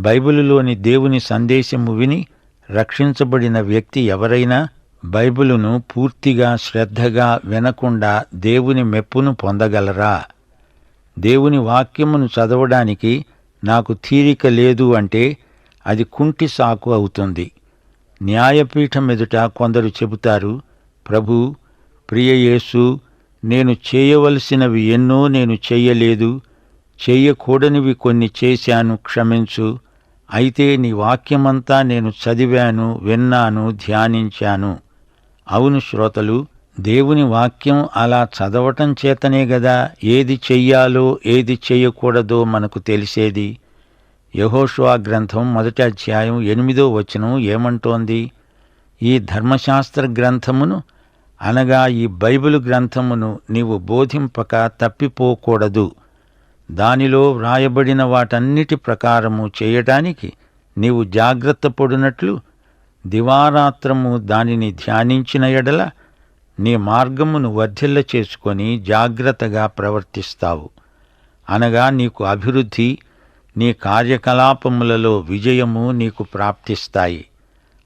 బైబిలులోని దేవుని సందేశము విని రక్షించబడిన వ్యక్తి ఎవరైనా బైబిలును పూర్తిగా శ్రద్ధగా వినకుండా దేవుని మెప్పును పొందగలరా? దేవుని వాక్యమును చదవడానికి నాకు తీరిక లేదు అంటే అది కుంటి సాకు అవుతుంది. న్యాయపీఠం ఎదుట కొందరు చెబుతారు, ప్రభూ, ప్రియ యేసు, నేను చేయవలసినవి ఎన్నో నేను చెయ్యలేదు, చెయ్యకూడనివి కొన్ని చేశాను, క్షమించు. అయితే నీ వాక్యమంతా నేను చదివాను, విన్నాను, ధ్యానించాను. అవును శ్రోతలు, దేవుని వాక్యం అలా చదవటం చేతనే గదా ఏది చెయ్యాలో ఏది చెయ్యకూడదో మనకు తెలిసేది. యెహోషువ గ్రంథం 1వ అధ్యాయం 8వ వచనం ఏమంటోంది? ఈ ధర్మశాస్త్ర గ్రంథమును అనగా ఈ బైబిలు గ్రంథమును నీవు బోధింపక తప్పిపోకూడదు. దానిలో వ్రాయబడిన వాటన్నిటి ప్రకారము చేయటానికి నీవు జాగ్రత్త పడునట్లు దివారాత్రము దానిని ధ్యానించిన ఎడల నీ మార్గమును వర్ధిల్ల చేసుకొని జాగ్రత్తగా ప్రవర్తిస్తావు. అనగా నీకు అభివృద్ధి, నీ కార్యకలాపములలో విజయము నీకు ప్రాప్తిస్తాయి.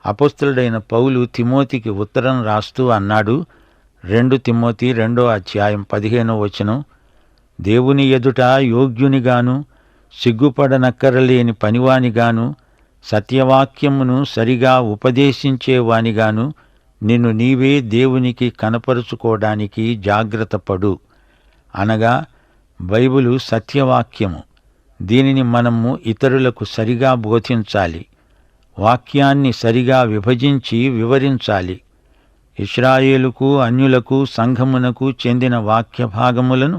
అపొస్తలుడైన పౌలు తిమోతికి ఉత్తరం రాస్తూ అన్నాడు, 2 తిమోతి 2వ అధ్యాయం 15వ వచనం, దేవుని ఎదుట యోగ్యునిగాను సిగ్గుపడనక్కరలేని పనివానిగాను సత్యవాక్యమును సరిగా ఉపదేశించేవానిగాను నిన్ను నీవే దేవునికి కనపరుచుకోవడానికి జాగ్రత్తపడు. అనగా బైబిలు సత్యవాక్యము. దీనిని మనము ఇతరులకు సరిగా బోధించాలి. వాక్యాన్ని సరిగా విభజించి వివరించాలి. ఇశ్రాయేలుకు, అన్యులకు, సంఘమునకు చెందిన వాక్య భాగములను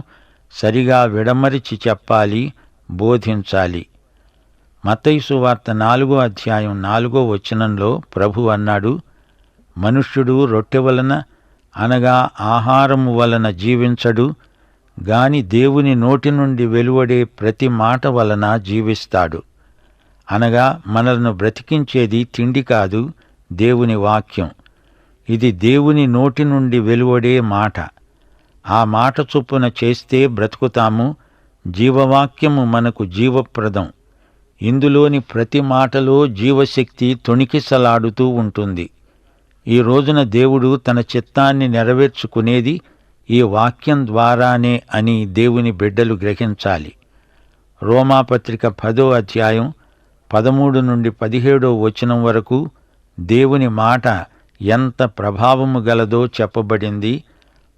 సరిగా విడమరిచి చెప్పాలి, బోధించాలి. మత్తయి సువార్త 4వ అధ్యాయం 4వ వచనంలో ప్రభు అన్నాడు, మనుష్యుడు రొట్టె వలన అనగా ఆహారము వలన జీవించడు గాని దేవుని నోటి నుండి వెలువడే ప్రతి మాట వలన జీవిస్తాడు. అనగా మనలను బ్రతికించేది తిండి కాదు, దేవుని వాక్యం. ఇది దేవుని నోటి నుండి వెలువడే మాట. ఆ మాట చొప్పున చేస్తే బ్రతుకుతాము. జీవవాక్యము మనకు జీవప్రదం. ఇందులోని ప్రతి మాటలో జీవశక్తి తొణికిసలాడుతూ ఉంటుంది. ఈ రోజున దేవుడు తన చిత్తాన్ని నెరవేర్చుకునేది ఈ వాక్యం ద్వారానే అని దేవుని బిడ్డలు గ్రహించాలి. రోమాపత్రిక 10వ అధ్యాయం 13 నుండి 17వ వచనం వరకు దేవుని మాట ఎంత ప్రభావము గలదో చెప్పబడింది.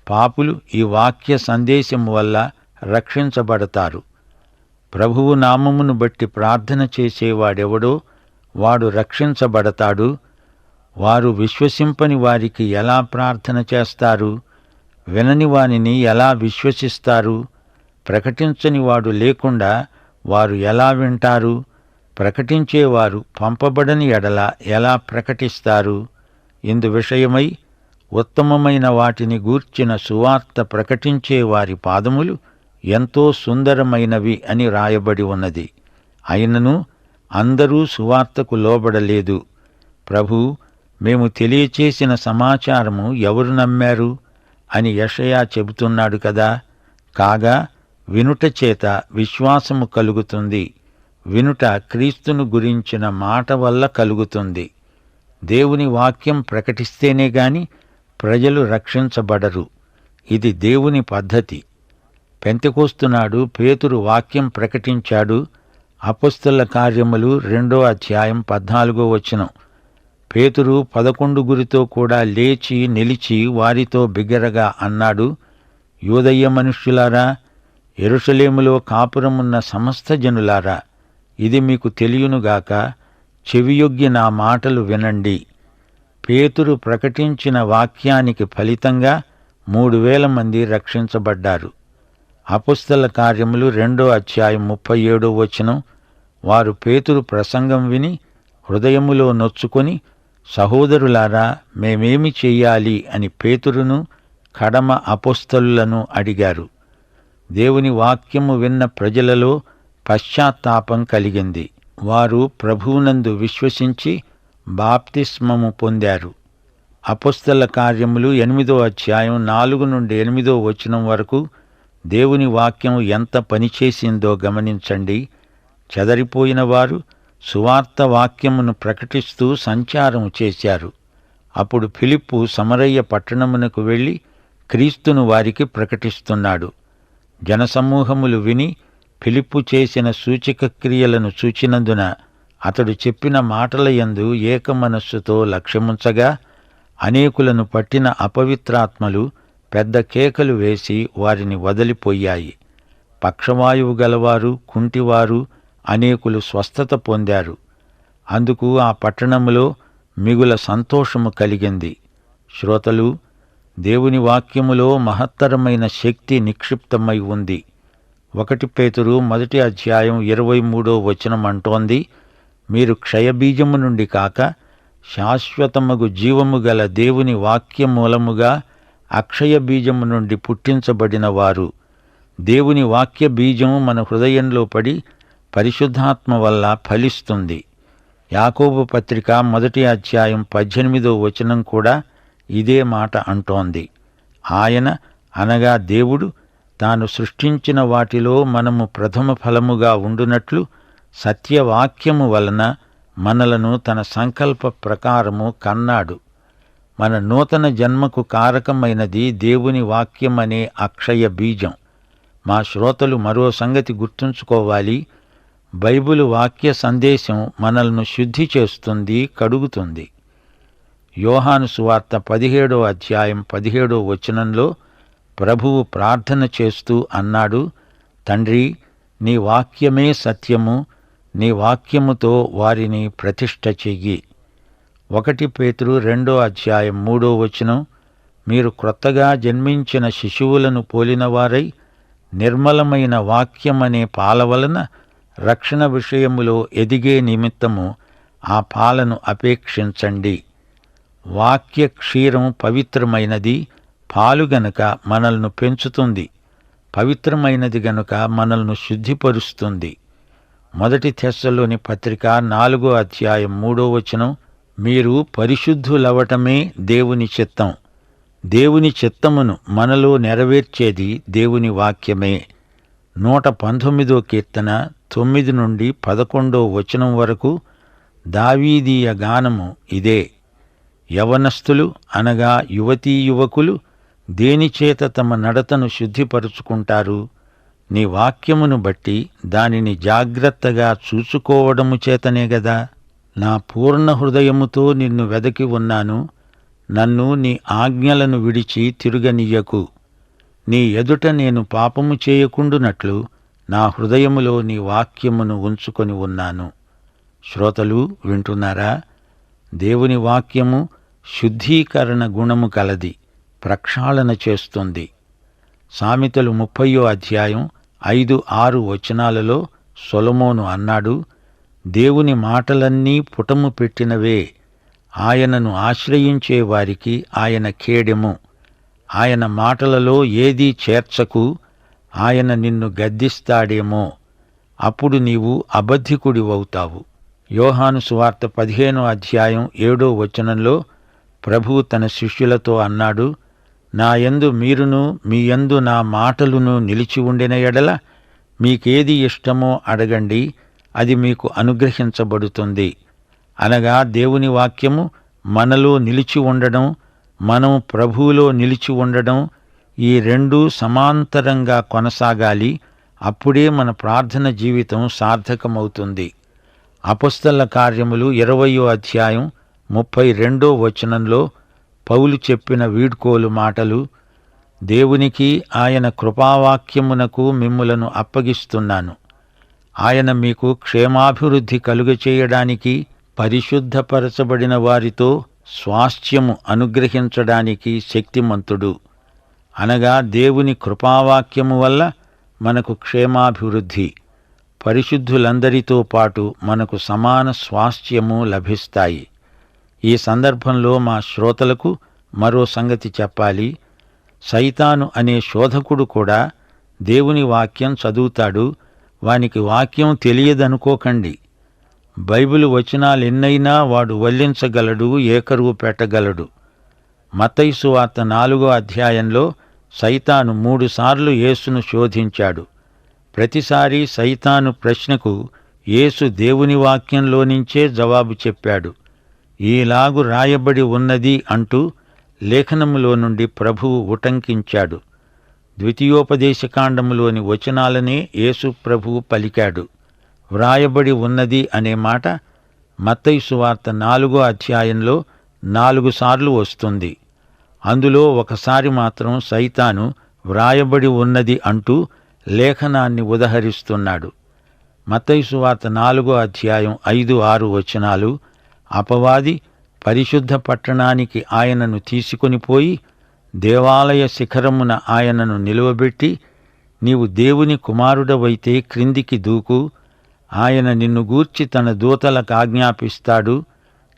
పాపులు ఈ వాక్య సందేశము వల్ల రక్షించబడతారు. ప్రభువు నామమును బట్టి ప్రార్థన చేసేవాడెవడో వాడు రక్షించబడతాడు. వారు విశ్వసింపని వారికి ఎలా ప్రార్థన చేస్తారు? వినని వానిని ఎలా విశ్వసిస్తారు? ప్రకటించని వాడు లేకుండా వారు ఎలా వింటారు? ప్రకటించేవారు పంపబడని ఎడల ఎలా ప్రకటిస్తారు? ఇందు విషయమై ఉత్తమమైన వాటిని గూర్చిన సువార్త ప్రకటించే వారి పాదములు ఎంతో సుందరమైనవి అని రాయబడి ఉన్నది. అయినను అందరూ సువార్తకు లోబడలేదు. ప్రభూ, మేము తెలియచేసిన సమాచారము ఎవరు నమ్మారు అని యెషయా చెబుతున్నాడు కదా. కాగా వినుట చేత విశ్వాసము కలుగుతుంది. వినుట క్రీస్తును గురించిన మాట వల్ల కలుగుతుంది. దేవుని వాక్యం ప్రకటిస్తేనే గాని ప్రజలు రక్షించబడరు. ఇది దేవుని పద్ధతి. పెంతెకోస్తునాడు పేతురు వాక్యం ప్రకటించాడు. అపొస్తలుల కార్యములు 2వ అధ్యాయం 14వ వచనం. పేతురు 11 కూడా లేచి నిలిచి వారితో బిగ్గరగా అన్నాడు, యూదయ్య మనుష్యులారా, యెరూషలేములో కాపురమున్న సమస్త జనులారా, ఇది మీకు తెలియనుగాక, చెవియొగ్గి నా మాటలు వినండి. పేతురు ప్రకటించిన వాక్యానికి ఫలితంగా 3000 మంది రక్షించబడ్డారు. అపొస్తలుల కార్యములు 2వ అధ్యాయం 37వ వచనం. వారు పేతురు ప్రసంగం విని హృదయములో నొచ్చుకొని, సహోదరులారా, మేమేమి చెయ్యాలి అని పేతురును కడమ అపొస్తలులను అడిగారు. దేవుని వాక్యము విన్న ప్రజలలో పశ్చాత్తాపం కలిగింది. వారు ప్రభువునందు విశ్వసించి బాప్తిస్మము పొందారు. అపొస్తలుల కార్యములు 8వ అధ్యాయం 4 నుండి 8వ వచనం వరకు దేవుని వాక్యం ఎంత పనిచేసిందో గమనించండి. చెదరిపోయిన వారు సువార్త వాక్యమును ప్రకటిస్తూ సంచారం చేశారు. అప్పుడు ఫిలిప్పు సమరయ్య పట్టణమునకు వెళ్లి క్రీస్తును వారికి ప్రకటిస్తున్నాడు. జనసమూహములు విని ఫిలిప్పు చేసిన సూచక క్రియలను చూచినందున అతడు చెప్పిన మాటలయందు ఏకమనస్సుతో లక్ష్యముంచగా అనేకులను పట్టిన అపవిత్రాత్మలు పెద్ద కేకలు వేసి వారిని వదిలిపోయాయి. పక్షవాయువు గలవారు, కుంటివారు అనేకులు స్వస్థత పొందారు. అందుకు ఆ పట్టణములో మిగుల సంతోషము కలిగింది. శ్రోతలు, దేవుని వాక్యములో మహత్తరమైన శక్తి నిక్షిప్తమై ఉంది. 1 పేతురు 1:23 అంటోంది, మీరు క్షయబీజము నుండి కాక శాశ్వతమగు జీవము గల దేవుని వాక్యమూలముగా అక్షయ బీజము నుండి పుట్టించబడిన వారు. దేవుని వాక్య బీజం మన హృదయంలో పడి పరిశుద్ధాత్మ వల్ల ఫలిస్తుంది. యాకోబు పత్రిక 1:18 కూడా ఇదే మాట అంటోంది. ఆయన అనగా దేవుడు తాను సృష్టించిన వాటిలో మనము ప్రథమ ఫలముగా ఉండునట్లు సత్యవాక్యము వలన మనలను తన సంకల్ప ప్రకారము కన్నాడు. మన నూతన జన్మకు కారకమైనది దేవుని వాక్యమనే అక్షయ బీజం. మా శ్రోతలు మరో సంగతి గుర్తుంచుకోవాలి. బైబిలు వాక్య సందేశం మనల్ని శుద్ధి చేస్తుంది, కడుగుతుంది. యోహాను సువార్త 17:17 ప్రభువు ప్రార్థన చేస్తూ అన్నాడు, తండ్రి, నీ వాక్యమే సత్యము, నీ వాక్యముతో వారిని ప్రతిష్ఠ చెయ్యి. 1 పేతురు 2:3 మీరు క్రొత్తగా జన్మించిన శిశువులను పోలినవారై నిర్మలమైన వాక్యమనే పాల వలన రక్షణ విషయములో ఎదిగే నిమిత్తము ఆ పాలను అపేక్షించండి. వాక్య క్షీరం పవిత్రమైనది, పాలు గనుక మనల్ని పెంచుతుంది. పవిత్రమైనది గనుక మనల్ని శుద్ధిపరుస్తుంది. 1 తెస్సలోని పత్రిక 4:3 మీరు పరిశుద్ధులవటమే దేవుని చిత్తం. దేవుని చిత్తమును మనలో నెరవేర్చేది దేవుని వాక్యమే. 119 కీర్తన 9-11 వరకు దావీదీయ గానము ఇదే. యవనస్తులు అనగా యువతీ యువకులు దేనిచేత తమ నడతను శుద్ధిపరుచుకుంటారు? నీ వాక్యమును బట్టి దానిని జాగ్రత్తగా చూసుకోవడము చేతనే గదా. నా పూర్ణ హృదయముతో నిన్ను వెదకి ఉన్నాను. నన్ను నీ ఆజ్ఞలను విడిచి తిరుగనియ్యకు. నీ ఎదుట నేను పాపము చేయకుండునట్లు నా హృదయములో నీ వాక్యమును ఉంచుకొని ఉన్నాను. శ్రోతలు వింటున్నారా? దేవుని వాక్యము శుద్ధీకరణ గుణము కలది, ప్రక్షాళన చేస్తుంది. సామెతలు 30:5-6 సొలొమోను అన్నాడు, దేవుని మాటలన్నీ పుటము పెట్టినవే. ఆయనను ఆశ్రయించే వారికి ఆయన కేడెము. ఆయన మాటలలో ఏదీ చేర్చకు, ఆయన నిన్ను గద్దిస్తాడేమో, అప్పుడు నీవు అబద్ధికుడివవుతావు. యోహాను సువార్త 15:7 ప్రభువు తన శిష్యులతో అన్నాడు, నా యందు మీరును మీ యందు నా మాటలును నిలిచి ఉండిన ఎడల మీకేది ఇష్టమో అడగండి, అది మీకు అనుగ్రహించబడుతుంది. అనగా దేవుని వాక్యము మనలో నిలిచి ఉండడం, మనం ప్రభువులో నిలిచి ఉండడం, ఈ రెండూ సమాంతరంగా కొనసాగాలి. అప్పుడే మన ప్రార్థన జీవితం సార్థకమవుతుంది. అపొస్తలుల కార్యములు 20:32 పౌలు చెప్పిన వీడ్కోలు మాటలు, దేవునికి ఆయన కృపావాక్యమునకు మిమ్ములను అప్పగిస్తున్నాను. ఆయన మీకు క్షేమాభివృద్ధి కలుగచేయడానికి, పరిశుద్ధపరచబడిన వారితో స్వాస్థ్యము అనుగ్రహించడానికి శక్తిమంతుడు. అనగా దేవుని కృపావాక్యము వల్ల మనకు క్షేమాభివృద్ధి, పరిశుద్ధులందరితో పాటు మనకు సమాన స్వాస్థ్యము లభిస్తాయి. ఈ సందర్భంలో మా శ్రోతలకు మరో సంగతి చెప్పాలి. సైతాను అనే శోధకుడు కూడా దేవుని వాక్యం చదువుతాడు. వానికి వాక్యం తెలియదనుకోకండి. బైబిలు వచనాలెన్నైనా వాడు వల్లించగలడు, ఏకరువు పెట్టగలడు. మత్తయి సువార్త 4 సైతాను 3 సార్లు యేసును శోధించాడు. ప్రతిసారి సైతాను ప్రశ్నకు యేసు దేవుని వాక్యంలోనించే జవాబు చెప్పాడు. ఈలాగు రాయబడి ఉన్నది అంటూ లేఖనములో నుండి ప్రభువు ఉటంకించాడు. ద్వితీయోపదేశకాండములోని వచనాలనే యేసు ప్రభువు పలికాడు. వ్రాయబడి ఉన్నది అనే మాట మత్తయి సువార్త 4వ అధ్యాయంలో 4 సార్లు వస్తుంది. అందులో ఒకసారి మాత్రం సైతాను వ్రాయబడి ఉన్నది అంటూ లేఖనాన్ని ఉదహరిస్తున్నాడు. మత్తయి సువార్త 4వ అధ్యాయం 5-6 వచనాలు, అపవాది పరిశుద్ధ పట్టణానికి ఆయనను తీసుకొనిపోయి దేవాలయ శిఖరమున ఆయనను నిలువబెట్టి, నీవు దేవుని కుమారుడవైతే క్రిందికి దూకు, ఆయన నిన్ను గూర్చి తన దూతలకు ఆజ్ఞాపిస్తాడు,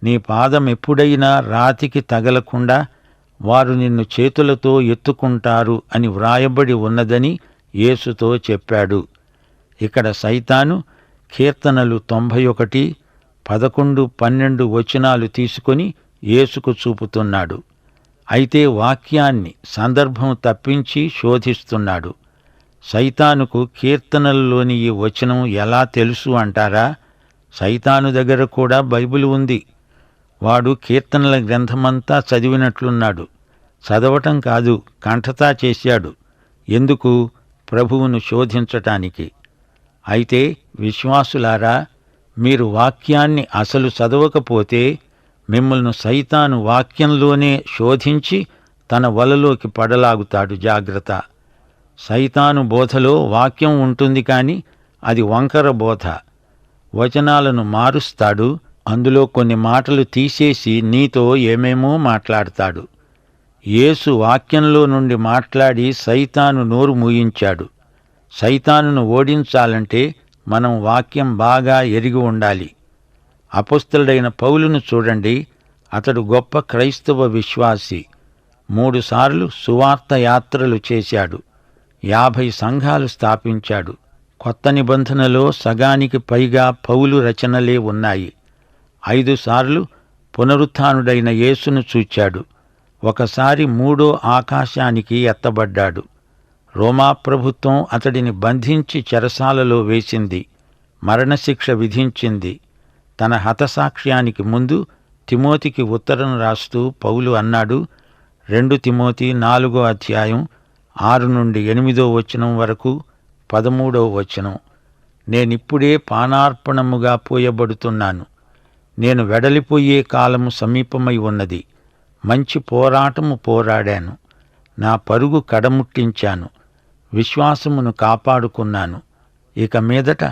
నీ పాదమెప్పుడైనా రాతికి తగలకుండా వారు నిన్ను చేతులతో ఎత్తుకుంటారు అని వ్రాయబడి ఉన్నదని యేసుతో చెప్పాడు. ఇక్కడ సైతాను కీర్తనలు 91, 11, 12 వచనాలు తీసుకొని యేసుకు చూపుతున్నాడు. అయితే వాక్యాన్ని సందర్భం తప్పించి శోధిస్తున్నాడు. సైతానుకు కీర్తనల్లోని ఈ వచనం ఎలా తెలుసు అంటారా? సైతాను దగ్గర కూడా బైబిల్ ఉంది. వాడు కీర్తనల గ్రంథమంతా చదివినట్లున్నాడు. చదవటం కాదు, కంఠతా చేశాడు. ఎందుకు? ప్రభువును శోధించటానికి. అయితే విశ్వాసులారా, మీరు వాక్యాన్ని అసలు చదవకపోతే మిమ్మల్ని సైతాను వాక్యంలోనే శోధించి తన వలలోకి పడలాగుతాడు. జాగ్రత్త. సైతాను బోధలో వాక్యం ఉంటుంది, కాని అది వంకర బోధ. వచనాలను మారుస్తాడు. అందులో కొన్ని మాటలు తీసేసి నీతో ఏమేమో మాట్లాడతాడు. యేసు వాక్యంలో నుండి మాట్లాడి సైతాను నోరు మూయించాడు. సైతానును ఓడించాలంటే మనం వాక్యం బాగా ఎరిగి ఉండాలి. అపొస్తలుడైన పౌలును చూడండి. అతడు గొప్ప క్రైస్తవ విశ్వాసి. 3 సార్లు సువార్త యాత్రలు చేశాడు. 50 సంఘాలు స్థాపించాడు. కొత్త నిబంధనలో సగానికి పైగా పౌలు రచనలే ఉన్నాయి. 5 సార్లు పునరుత్థానుడైన యేసును చూచాడు. ఒకసారి 3వ ఆకాశానికి ఎత్తబడ్డాడు. రోమా ప్రభుత్వం అతడిని బంధించి చెరసాలలో వేసింది. మరణశిక్ష విధించింది. తన హతసాక్ష్యానికి ముందు తిమోతికి ఉత్తరం రాస్తూ పౌలు అన్నాడు, 2 తిమోతి 4వ అధ్యాయం 6-8 వచనం వరకు, 13వ వచనం, నేనిప్పుడే పానార్పణముగా పోయబడుతున్నాను. నేను వెడలిపోయే కాలము సమీపమై ఉన్నది. మంచి పోరాటము పోరాడాను. నా పరుగు కడముట్టించాను. విశ్వాసమును కాపాడుకున్నాను. ఇక మీదట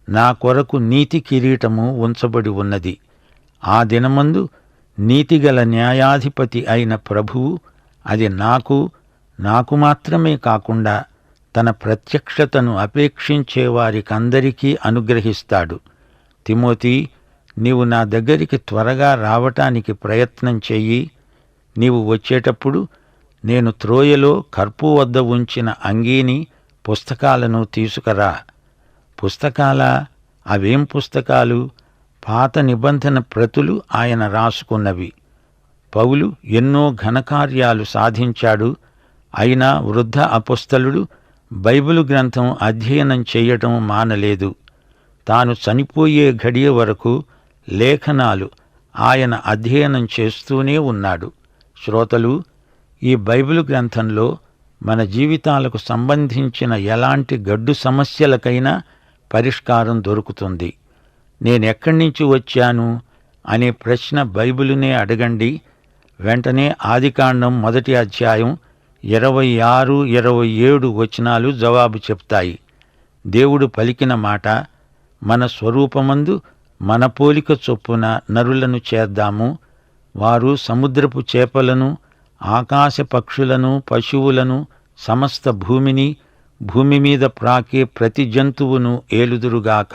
నా కొరకు నీతి కిరీటము ఉంచబడి ఉన్నది. ఆ దినమందు నీతిగల న్యాయాధిపతి అయిన ప్రభువు అది నాకు మాత్రమే కాకుండా తన ప్రత్యక్షతను అపేక్షించే వారికందరికీ అనుగ్రహిస్తాడు. తిమోతి, నీవు నా దగ్గరికి త్వరగా రావటానికి ప్రయత్నం చెయ్యి. నీవు వచ్చేటప్పుడు నేను త్రోయలో కర్పు వద్ద ఉంచిన అంగీని, పుస్తకాలను తీసుకురా. పుస్తకాలా? అవేం పుస్తకాలు? పాత నిబంధన ప్రతులు ఆయన రాసుకున్నవి. పౌలు ఎన్నో ఘనకార్యాలు సాధించాడు. అయినా వృద్ధ అపొస్తలుడు బైబిలు గ్రంథం అధ్యయనం చెయ్యటం మానలేదు. తాను చనిపోయే ఘడియ వరకు లేఖనాలు ఆయన అధ్యయనం చేస్తూనే ఉన్నాడు. శ్రోతలు, ఈ బైబిలు గ్రంథంలో మన జీవితాలకు సంబంధించిన ఎలాంటి గడ్డు సమస్యలకైనా పరిష్కారం దొరుకుతుంది. నేనెక్కడి నుంచి వచ్చాను అనే ప్రశ్న బైబిలునే అడగండి. వెంటనే ఆదికాండం 1వ అధ్యాయం 26, 27 వచనాలు జవాబు చెప్తాయి. దేవుడు పలికిన మాట, మన స్వరూపమందు మన పోలిక చొప్పున నరులను చేద్దాము. వారు సముద్రపు చేపలను, ఆకాశ పక్షులను, పశువులను, సమస్త భూమిని, భూమి మీద ప్రాకే ప్రతి జంతువును ఏలుదురుగాక.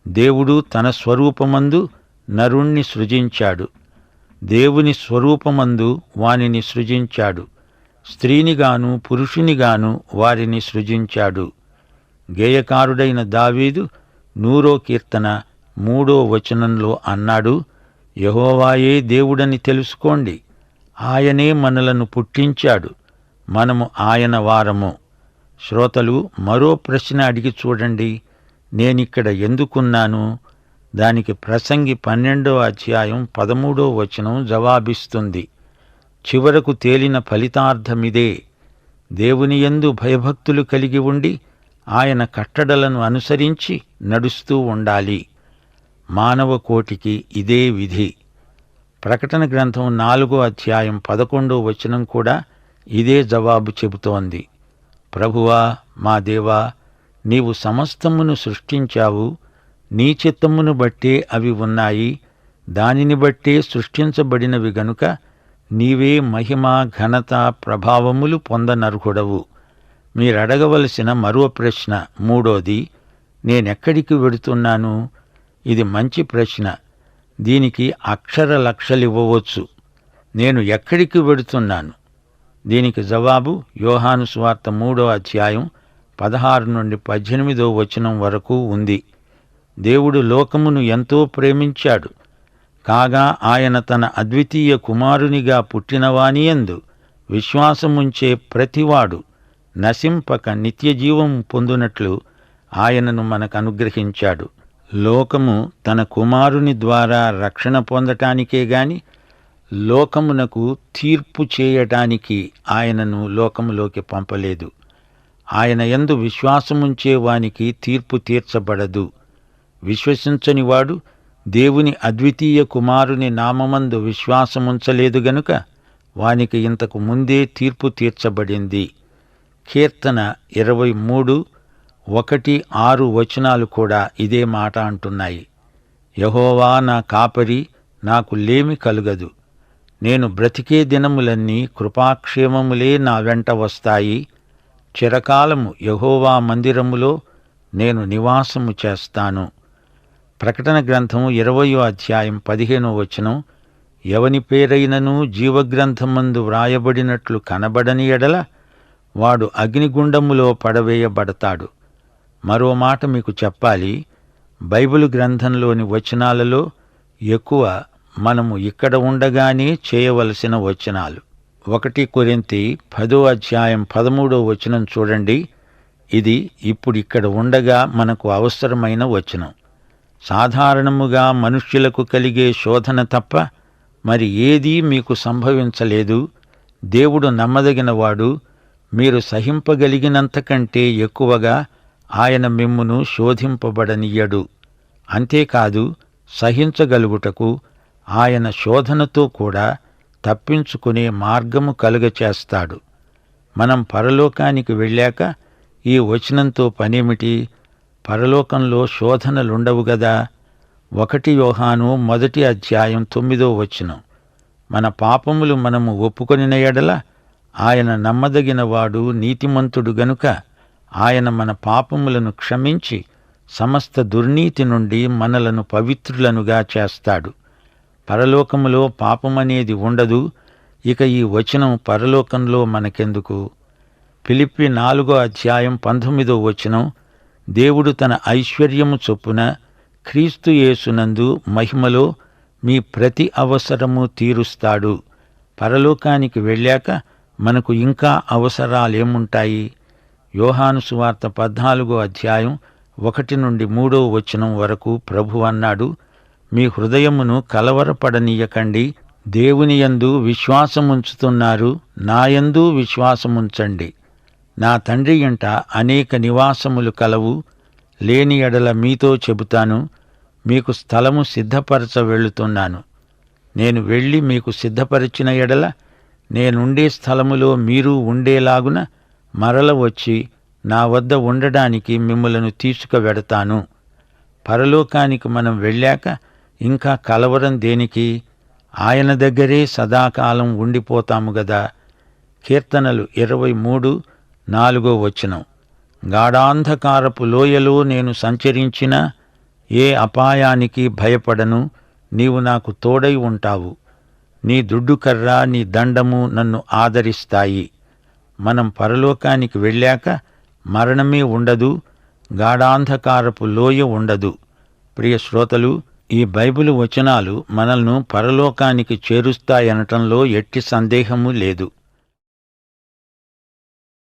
దేవుడు తన స్వరూపమందు నరుణ్ణి సృజించాడు. దేవుని స్వరూపమందు వానిని సృజించాడు. స్త్రీనిగాను పురుషునిగాను వారిని సృజించాడు. గేయకారుడైన దావీదు 100వ కీర్తన 3వ వచనంలో అన్నాడు, యెహోవాయే దేవుడని తెలుసుకోండి. ఆయనే మనలను పుట్టించాడు. మనము ఆయన వారము. శ్రోతలు, మరో ప్రశ్న అడిగి చూడండి. నేనిక్కడ ఎందుకున్నాను? దానికి ప్రసంగి 12 అధ్యాయం 13 జవాబిస్తుంది. చివరకు తేలిన ఫలితార్థమిదే. దేవునియందు భయభక్తులు కలిగి ఉండి ఆయన కట్టడలను అనుసరించి నడుస్తూ ఉండాలి. మానవ కోటికి ఇదే విధి. ప్రకటన గ్రంథం 4 అధ్యాయం 11 కూడా ఇదే జవాబు చెబుతోంది. ప్రభువా, మా దేవా, నీవు సమస్తమును సృష్టించావు. నీ చిత్తమును బట్టే అవి ఉన్నాయి. దానిని బట్టే సృష్టించబడినవి గనుక నీవే మహిమ, ఘనత, ప్రభావములు పొందనర్హుడవు. మీరడగవలసిన మరో ప్రశ్న మూడోది, నేనెక్కడికి వెడుతున్నాను? ఇది మంచి ప్రశ్న. దీనికి అక్షర లక్షలివ్వవచ్చు. నేను ఎక్కడికి వెడుతున్నాను? దీనికి జవాబు యోహాను సువార్త 3 అధ్యాయం 16 నుండి 18 వరకు ఉంది. దేవుడు లోకమును ఎంతో ప్రేమించాడు. కాగా ఆయన తన అద్వితీయ కుమారునిగా పుట్టినవానియందు విశ్వాసముంచే ప్రతివాడు నశింపక నిత్యజీవం పొందునట్లు ఆయనను మనకనుగ్రహించాడు. లోకము తన కుమారుని ద్వారా రక్షణ పొందటానికే గాని లోకమునకు తీర్పు చేయటానికి ఆయనను లోకములోకి పంపలేదు. ఆయన యందు విశ్వాసముంచే వానికి తీర్పు తీర్చబడదు. విశ్వసించనివాడు దేవుని అద్వితీయ కుమారుని నామమందు విశ్వాసముంచలేదు గనుక వానికి ఇంతకు ముందే తీర్పు తీర్చబడింది. కీర్తన 23:1-6 కూడా ఇదే మాట అంటున్నాయి. యెహోవా నా కాపరి, నాకు లేమి కలుగదు. నేను బ్రతికే దినములన్నీ కృపాక్షేమములే నా వెంట వస్తాయి. చిరకాలము యెహోవా మందిరములో నేను నివాసము చేస్తాను. ప్రకటన గ్రంథం 20 అధ్యాయం 15 ఎవని పేరైనను జీవగ్రంథమందు వ్రాయబడినట్లు కనబడని ఎడల వాడు అగ్నిగుండములో పడవేయబడతాడు. మరో మాట మీకు చెప్పాలి. బైబిలు గ్రంథంలోని వచనాలలో ఎక్కువ మనము ఇక్కడ ఉండగానే చేయవలసిన వచనాలు. 1 కొరింథీ 10 అధ్యాయం 13 చూడండి. ఇది ఇప్పుడిక్కడ ఉండగా మనకు అవసరమైన వచనం. సాధారణముగా మనుష్యులకు కలిగే శోధన తప్ప మరి ఏదీ మీకు సంభవించలేదు. దేవుడు నమ్మదగినవాడు. మీరు సహింపగలిగినంతకంటే ఎక్కువగా ఆయన మిమ్మును శోధింపబడనియ్యడు. అంతేకాదు, సహించగలుగుటకు ఆయన శోధనతో కూడా తప్పించుకునే మార్గము కలుగచేస్తాడు. మనం పరలోకానికి వెళ్ళాక ఈ వచనంతో పనేమిటి? పరలోకంలో శోధనలుండవు గదా. 1 యోహాను 1 అధ్యాయం 9 మన పాపములు మనము ఒప్పుకొనిన ఎడల ఆయన నమ్మదగినవాడు, నీతిమంతుడు గనుక ఆయన మన పాపములను క్షమించి సమస్త దుర్నీతి నుండి మనలను పవిత్రులనుగా చేస్తాడు. పరలోకములో పాపమనేది ఉండదు. ఇక ఈ వచనం పరలోకంలో మనకెందుకు? ఫిలిప్పీ 4 అధ్యాయం 19 దేవుడు తన ఐశ్వర్యము చొప్పున క్రీస్తు యేసునందు మహిమలో మీ ప్రతి అవసరము తీరుస్తాడు. పరలోకానికి వెళ్ళాక మనకు ఇంకా అవసరాలేముంటాయి? యోహాను సువార్త 14 అధ్యాయం 1-3 వరకు ప్రభు అన్నాడు, మీ హృదయమును కలవరపడనీయకండి. దేవునియందు విశ్వాసముంచుతున్నారు, నాయందు విశ్వాసముంచండి. నా తండ్రి ఇంట అనేక నివాసములు కలవు. లేని ఎడల మీతో చెబుతాను, మీకు స్థలము సిద్ధపరచ వెళుతున్నాను. నేను వెళ్ళి మీకు సిద్ధపరిచిన ఎడల నేనుండే స్థలములో మీరు ఉండేలాగున మరల వచ్చి నా వద్ద ఉండడానికి మిమ్ములను తీసుకువెడతాను. పరలోకానికి మనం వెళ్ళాక ఇంకా కలవరం దేనికి? ఆయన దగ్గరే సదాకాలం ఉండిపోతాము గదా. కీర్తనలు 23:4 గాఢాంధకారపు లోయలో నేను సంచరించినా ఏ అపాయానికి భయపడను. నీవు నాకు తోడై ఉంటావు. నీ దుడ్డుకర్ర, నీ దండము నన్ను ఆదరిస్తాయి. మనం పరలోకానికి వెళ్ళాక మరణమే ఉండదు, గాఢాంధకారపు లోయ ఉండదు. ప్రియ శ్రోతలు, ఈ బైబిలు వచనాలు మనల్ని పరలోకానికి చేరుస్తాయనటంలో ఎట్టి సందేహము లేదు.